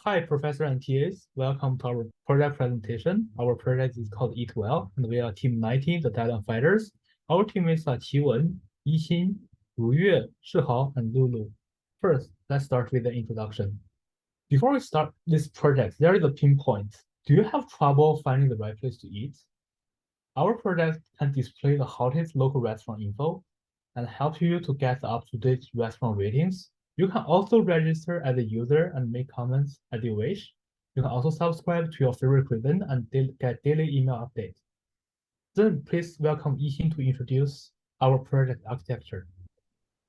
Hi, Professor and TAs. Welcome to our project presentation. Our project is called Eat Well, and we are Team 19, the Talent Fighters. Our teammates are Qiwen, Yixin, Ruyue, Shihao, and Lulu. First, let's start with the introduction. Before we start this project, there is a pinpoint. Do you have trouble finding the right place to eat? Our project can display the hottest local restaurant info and help you to get up-to-date restaurant ratings. You can also register as a user and make comments as you wish. You can also subscribe to your favorite cuisine and get daily email updates. Then please welcome Yixin to introduce our project architecture.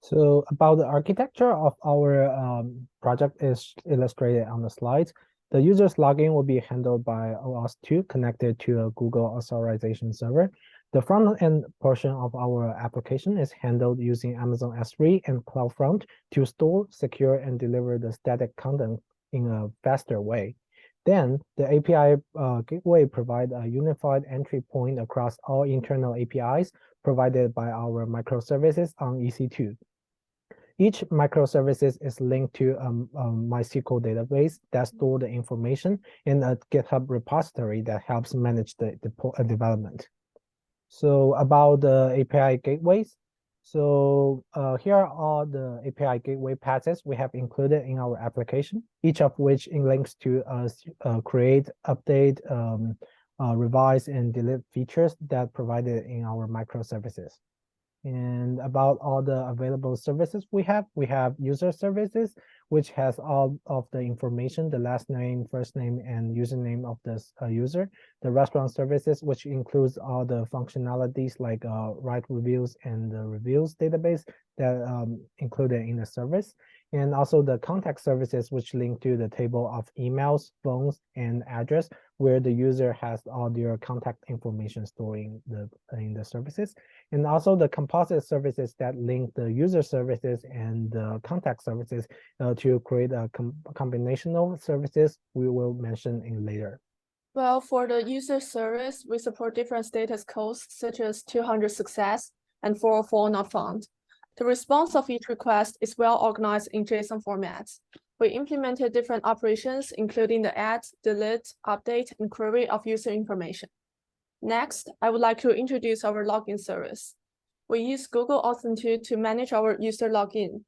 So about the architecture of our project is illustrated on the slides. The user's login will be handled by OAuth 2 connected to a Google authorization server. The front-end portion of our application is handled using Amazon S3 and CloudFront to store, secure, and deliver the static content in a faster way. Then the API gateway provide a unified entry point across all internal APIs provided by our microservices on EC2. Each microservices is linked to a MySQL database that store the information in a GitHub repository that helps manage the development. So about the API gateways. So here are all the API gateway paths we have included in our application, each of which links to create, update, revise, and delete features that provided in our microservices. And about all the available services we have user services, which has all of the information, the last name, first name, and username of the user. The restaurant services, which includes all the functionalities like write reviews and the reviews database that included in the service. And also the contact services, which link to the table of emails, phones, and address, where the user has all their contact information stored in the services. And also the composite services that link the user services and the contact services to create a combinational services we will mention in later. Well, for the user service, we support different status codes such as 200 success and 404 not found. The response of each request is well organized in JSON formats. We implemented different operations, including the add, delete, update, and query of user information. Next, I would like to introduce our login service. We use Google Auth 2 to manage our user login.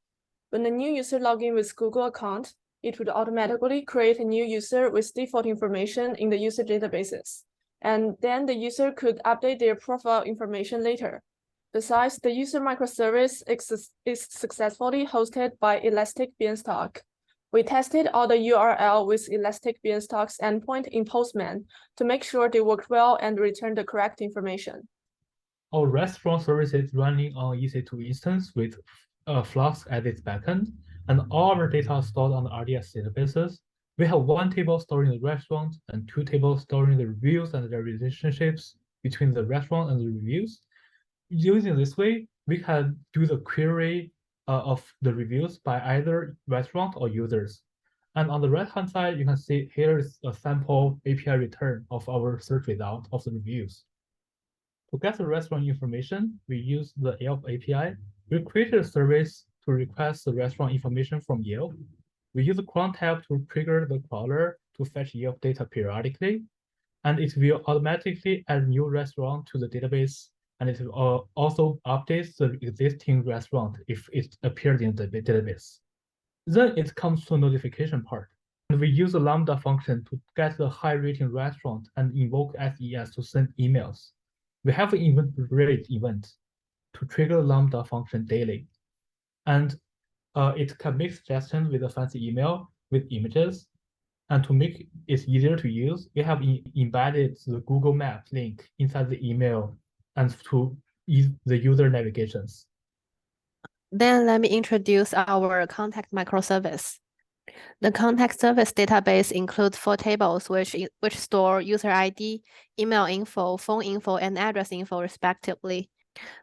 When a new user login with Google account, it would automatically create a new user with default information in the user databases. And then the user could update their profile information later. Besides, the user microservice is successfully hosted by Elastic Beanstalk. We tested all the URL with Elastic Beanstalk's endpoint in Postman to make sure they worked well and returned the correct information. Our restaurant service is running on EC2 instance with Flux as its backend, and all our data are stored on the RDS databases. We have one table storing the restaurant and two tables storing the reviews and their relationships between the restaurant and the reviews. Using this way, we can do the query of the reviews by either restaurant or users. And on the right-hand side, you can see here is a sample API return of our search result of the reviews. To get the restaurant information, we use the Yelp API. We created a service to request the restaurant information from Yelp. We use the cron tab to trigger the crawler to fetch Yelp data periodically, and it will automatically add new restaurant to the database, and it will also updates the existing restaurant if it appeared in the database. Then it comes to the notification part. And we use the Lambda function to get the high rating restaurant and invoke SES to send emails. We have an event rate event to trigger the Lambda function daily. And it can make suggestions with a fancy email with images. And to make it easier to use, we have embedded the Google Maps link inside the email and to ease the user navigations. Then let me introduce our contact microservice. The contact service database includes 4 tables which store user ID, email info, phone info, and address info respectively.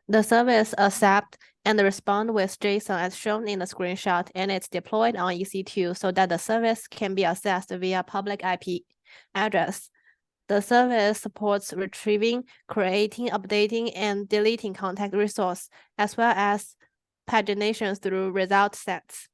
The service accepts and responds with JSON as shown in the screenshot, and it's deployed on EC2 so that the service can be accessed via public IP address. The service supports retrieving, creating, updating, and deleting contact resource, as well as paginations through result sets.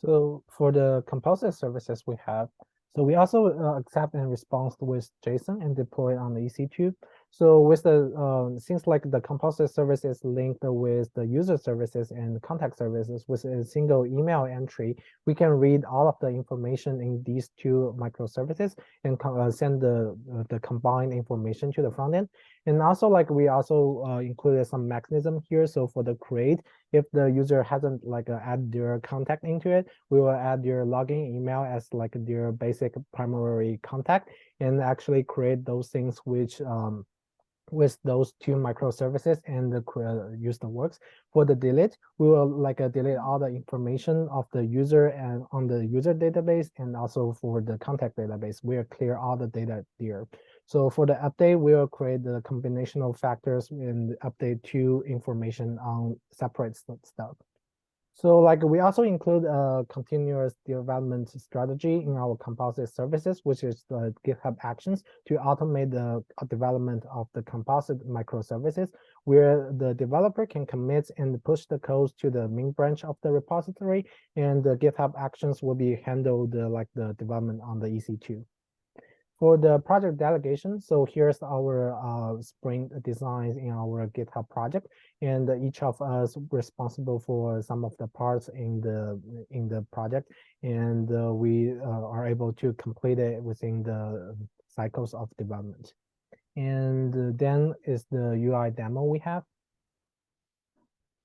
So for the composite services we have, so we also accept and respond with JSON and deploy on the EC2. So with the since like the composite service is linked with the user services and contact services with a single email entry, we can read all of the information in these two microservices and send the combined information to the front end. And also like we also included some mechanism here. So for the create, if the user hasn't like add their contact into it, we will add their login email as like their basic primary contact and actually create those things which with those two microservices and use the works. For the delete, we will like delete all the information of the user and on the user database, and also for the contact database, we'll clear all the data there. So for the update, we'll create the combinational factors and update two information on separate stuff. So like we also include a continuous development strategy in our composite services, which is the GitHub Actions to automate the development of the composite microservices, where the developer can commit and push the codes to the main branch of the repository, and the GitHub Actions will be handled like the development on the EC2. For the project delegation, so here's our sprint designs in our GitHub project, and each of us responsible for some of the parts in the project, and we are able to complete it within the cycles of development. And then is the UI demo we have.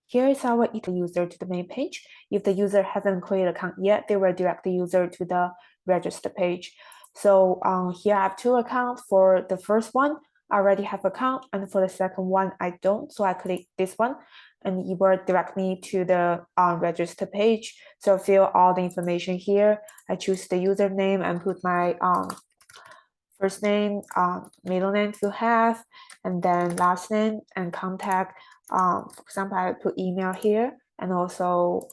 Here is our user to the main page. If the user hasn't created an account yet, they will direct the user to the register page. So here I have two accounts. For the first one, I already have an account, and for the second one, I don't. So I click this one, and it will direct me to the register page. So fill all the information here. I choose the username and put my first name, middle name if you have, and then last name and contact. For example, I put email here, and also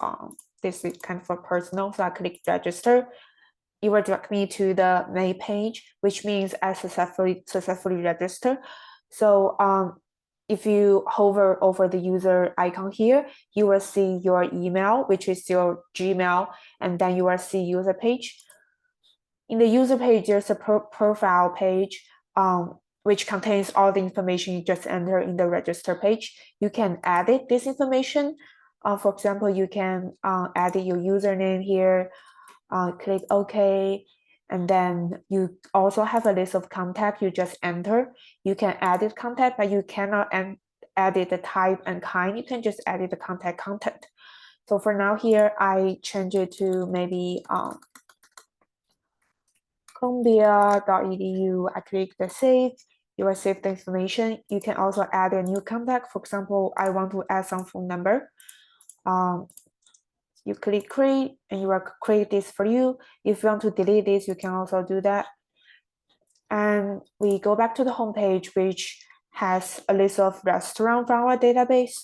this is kind of for personal. So I click register. It will direct me to the main page, which means I successfully register. So if you hover over the user icon here, you will see your email, which is your Gmail, and then you will see user page. In the user page, there's a profile page, which contains all the information you just enter in the register page. You can edit this information. For example, you can edit your username here. Click OK, and then you also have a list of contact you just enter. You can edit contact, but you cannot edit the type and kind. You can just edit the content. So for now here, I change it to maybe Columbia.edu. I click the save. You will save the information. You can also add a new contact. For example, I want to add some phone number. You click create, and you will create this for you. If you want to delete this, you can also do that. And we go back to the home page, which has a list of restaurants from our database.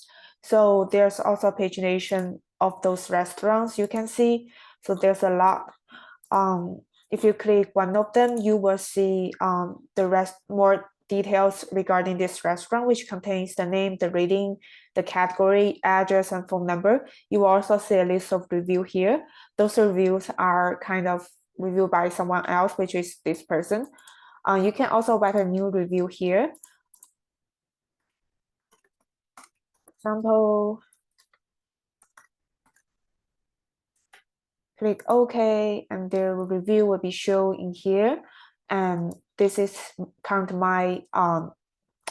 So there's also pagination of those restaurants you can see. So there's a lot. If you click one of them, you will see the rest more details regarding this restaurant, which contains the name, the rating, the category, address, and phone number. You will also see a list of reviews here. Those reviews are kind of reviewed by someone else, which is this person. You can also write a new review here. Example, click OK, and the review will be shown in here. And this is current my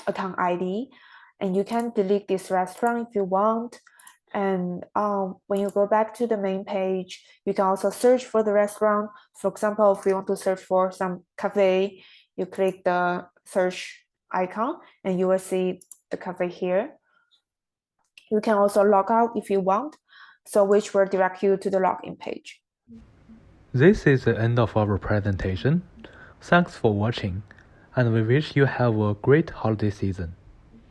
account ID. And you can delete this restaurant if you want. And when you go back to the main page, you can also search for the restaurant. For example, if you want to search for some cafe, you click the search icon, and you will see the cafe here. You can also log out if you want, so which will direct you to the login page. This is the end of our presentation. Thanks for watching, and we wish you have a great holiday season.